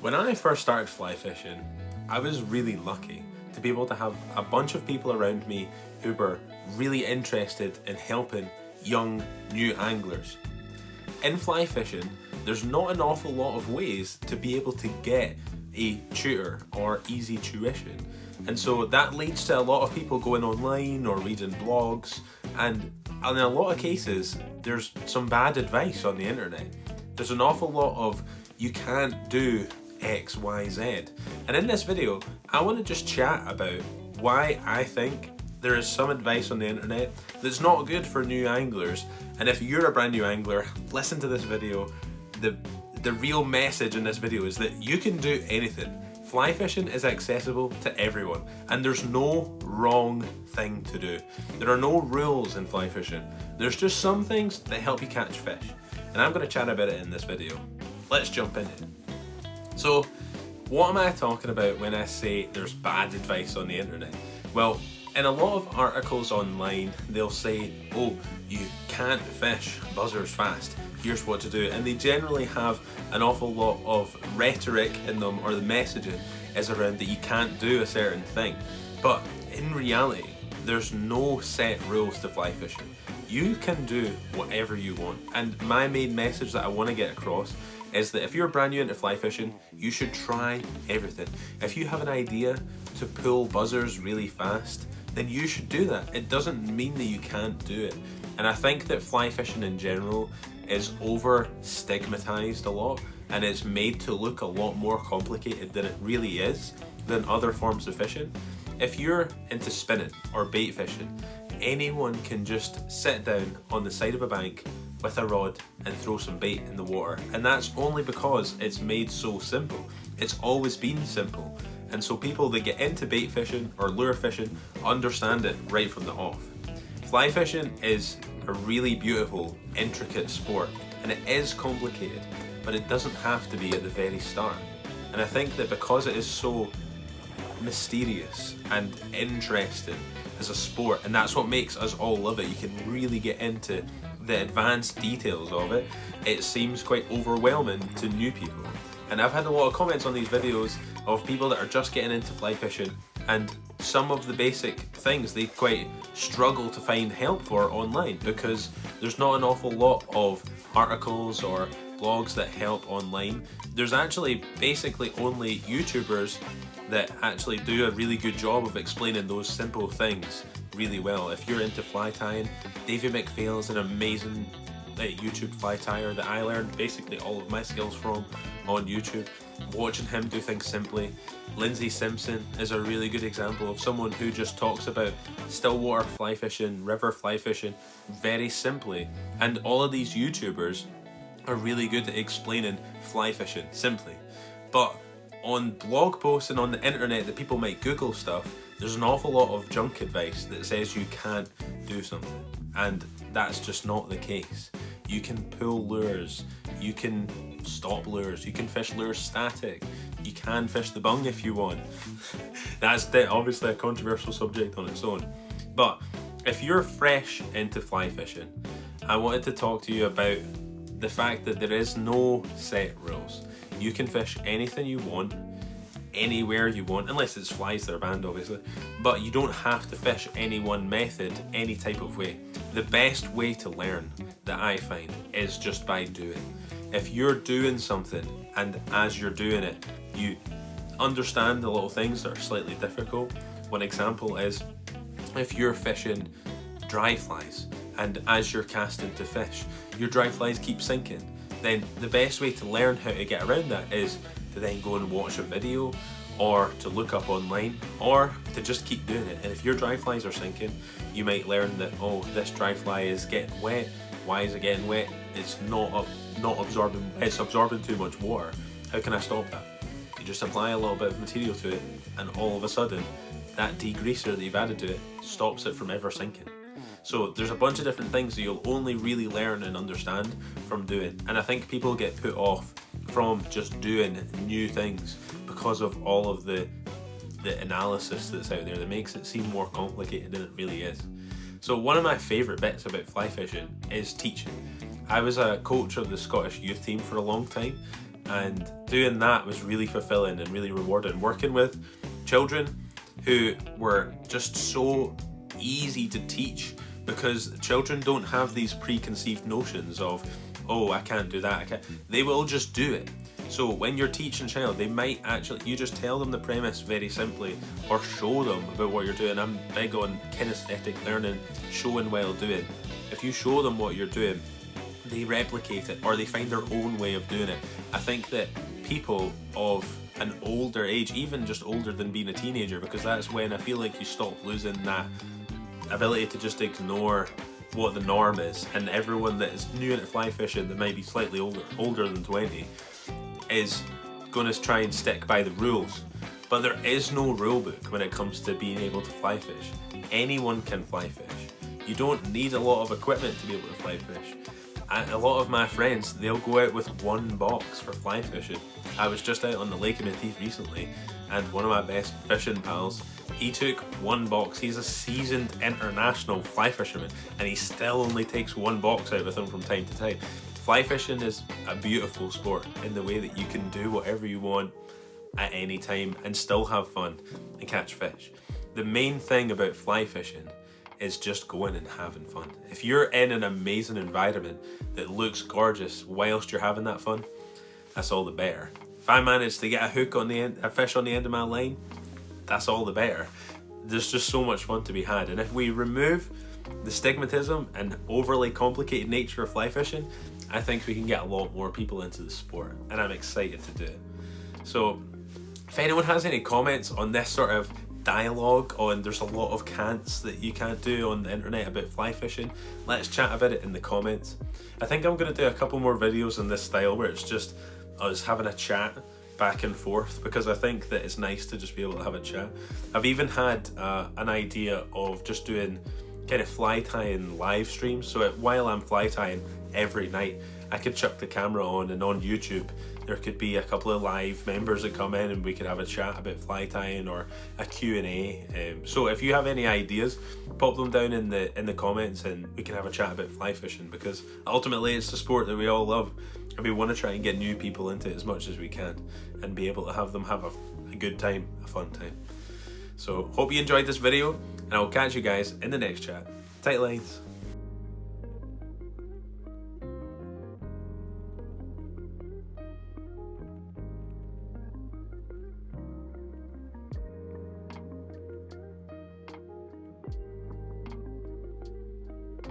When I first started fly fishing, I was really lucky to be able to have a bunch of people around me who were really interested in helping young, new anglers. In fly fishing, there's not an awful lot of ways to be able to get a tutor or easy tuition. And so that leads to a lot of people going online or reading blogs, and in a lot of cases, there's some bad advice on the internet. There's an awful lot of you can't do X, Y, Z. And in this video, I want to just chat about why I think there is some advice on the internet that's not good for new anglers. And if you're a brand new angler, listen to this video. The real message in this video is that you can do anything. Fly fishing is accessible to everyone, and there's no wrong thing to do. There are no rules in fly fishing. There's just some things that help you catch fish. And I'm going to chat about it in this video. Let's jump in it. So, what am I talking about when I say there's bad advice on the internet? Well, in a lot of articles online, they'll say, oh, you can't fish buzzers fast, here's what to do. And they generally have an awful lot of rhetoric in them, or the messaging is around that you can't do a certain thing. But in reality, there's no set rules to fly fishing. You can do whatever you want. And my main message that I want to get across is that if you're brand new into fly fishing, you should try everything. If you have an idea to pull buzzers really fast, then you should do that. It doesn't mean that you can't do it. And I think that fly fishing in general is over stigmatized a lot, and it's made to look a lot more complicated than it really is than other forms of fishing. If you're into spinning or bait fishing, anyone can just sit down on the side of a bank with a rod and throw some bait in the water, and that's only because it's made so simple. It's always been simple, and so people that get into bait fishing or lure fishing understand it right from the off. Fly fishing is a really beautiful, intricate sport, and it is complicated, but it doesn't have to be at the very start. And I think that because it is so mysterious and interesting as a sport, and that's what makes us all love it, you can really get into the advanced details of it, it seems quite overwhelming to new people. And I've had a lot of comments on these videos of people that are just getting into fly fishing, and some of the basic things they quite struggle to find help for online because there's not an awful lot of articles or blogs that help online. There's actually basically only YouTubers that actually do a really good job of explaining those simple things really well. If you're into fly tying, Davey McPhail is an amazing YouTube fly tyer that I learned basically all of my skills from on YouTube, watching him do things simply. Lindsay Simpson is a really good example of someone who just talks about stillwater fly fishing, river fly fishing very simply, and all of these YouTubers are really good at explaining fly fishing simply. But on blog posts and on the internet that people might Google stuff, there's an awful lot of junk advice that says you can't do something, and that's just not the case. You can pull lures, you can stop lures, you can fish lures static, you can fish the bung if you want. That's obviously a controversial subject on its own. But if you're fresh into fly fishing, I wanted to talk to you about the fact that there is no set rules. You can fish anything you want, anywhere you want, unless it's flies that are banned obviously, but you don't have to fish any one method, any type of way. The best way to learn that I find is just by doing. If you're doing something and as you're doing it, you understand the little things that are slightly difficult. One example is if you're fishing dry flies and as you're casting to fish, your dry flies keep sinking, then the best way to learn how to get around that is to then go and watch a video, or to look up online, or to just keep doing it. And if your dry flies are sinking, you might learn that, oh, this dry fly is getting wet. Why is it getting wet? It's not absorbing, it's absorbing too much water. How can I stop that? You just apply a little bit of material to it, and all of a sudden, that degreaser that you've added to it stops it from ever sinking. So there's a bunch of different things that you'll only really learn and understand from doing. And I think people get put off from just doing new things because of all of the analysis that's out there that makes it seem more complicated than it really is. So one of my favourite bits about fly fishing is teaching. I was a coach of the Scottish youth team for a long time, and doing that was really fulfilling and really rewarding. Working with children who were just so easy to teach, because children don't have these preconceived notions of, oh, I can't do that, they will just do it. So when you're teaching a child, they might actually, you just tell them the premise very simply, or show them about what you're doing. I'm big on kinesthetic learning, showing while doing. If you show them what you're doing, they replicate it, or they find their own way of doing it. I think that people of an older age, even just older than being a teenager, because that's when I feel like you stop losing that ability to just ignore what the norm is, and everyone that is new into fly fishing that might be slightly older than 20 is going to try and stick by the rules. But there is no rule book when it comes to being able to fly fish. Anyone can fly fish. You don't need a lot of equipment to be able to fly fish. A lot of my friends, they'll go out with one box for fly fishing. I was just out on the Lake of Menteith recently, and one of my best fishing pals, he took one box. He's a seasoned international fly fisherman, and he still only takes one box out with him from time to time. Fly fishing is a beautiful sport in the way that you can do whatever you want at any time and still have fun and catch fish. The main thing about fly fishing is just going and having fun. If you're in an amazing environment that looks gorgeous whilst you're having that fun, that's all the better. If I manage to get a hook on the end, a fish on the end of my line, that's all the better. There's just so much fun to be had. And if we remove the stigmatism and overly complicated nature of fly fishing, I think we can get a lot more people into the sport, and I'm excited to do it. So if anyone has any comments on this sort of dialogue on there's a lot of can'ts that you can't do on the internet about fly fishing, let's chat about it in the comments. I think I'm going to do a couple more videos in this style where it's just us having a chat back and forth, because I think that it's nice to just be able to have a chat. I've even had an idea of just doing kind of fly tying live streams, so while I'm fly tying every night, I could chuck the camera on, and on YouTube there could be a couple of live members that come in and we could have a chat about fly tying or a Q&A. So if you have any ideas, pop them down in the comments and we can have a chat about fly fishing, because ultimately it's the sport that we all love, and we want to try and get new people into it as much as we can and be able to have them have a good time, a fun time. So hope you enjoyed this video, and I'll catch you guys in the next chat. Tight lines.